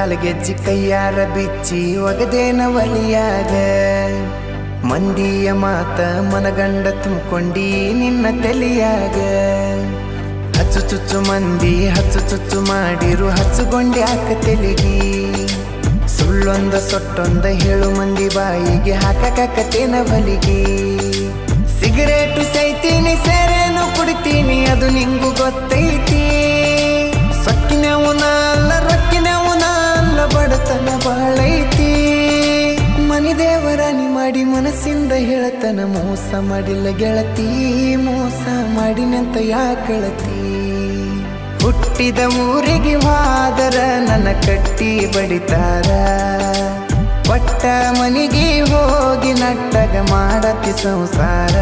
ಕಾಲಗೆಜ್ಜಿ ಕೈಯಾರ ಬಿಚ್ಚಿ ಒಗದೇನ ಒಲಿಯಾಗ ಮಂದಿಯ ಮಾತ ಮನಗಂಡ ತುಂಬ್ಕೊಂಡಿ ನಿನ್ನ ತಲಿಯಾಗ ಹಚ್ಚು ಚುಚ್ಚು ಮಂದಿ ಹಚ್ಚು ಚುಚ್ಚು ಮಾಡಿರು ಹಚ್ಚುಗೊಂಡಿ ಹಾಕ ತೆಲಿಗಿ ಸುಳ್ಳೊಂದ ಸೊಟ್ಟೊಂದ ಹೇಳು ಮಂದಿ ಬಾಯಿಗೆ ಹಾಕಕತ್ತೇನ ಬಲಿಗಿ ಸಿಗರೇಟು ಸೈತೀನಿ ಸೇರೇನು ಕುಡಿತೀನಿ ಅದು ನಿಂಗು ಗೊತ್ತೈತಿ ಸೊಕ್ಕಿನವನ ಅಲ್ಲ ರೊಕ್ಕಿನವನ ಅಲ್ಲ ಬಡತನ ಬಾಳೈತಿ ಮನಿ ದೇವರಾನಿ ಮಾಡಿ ಮನಸ್ಸಿಂದ ಹೇಳತನ ಮೋಸ ಮಾಡಿಲ್ಲ ಗೆಳತಿ ಮೋಸ ಮಾಡಿನಂತ ಯಾಕಳತಿ ಹುಟ್ಟಿದ ಊರಿಗೆ ಹೋದರ ನನ್ನ ಕಟ್ಟಿ ಬಡಿತಾರ ಪಟ್ಟ ಮನಿಗೆ ಹೋಗಿ ನಟ್ಟಗ ಮಾಡತಿ ಸಂಸಾರ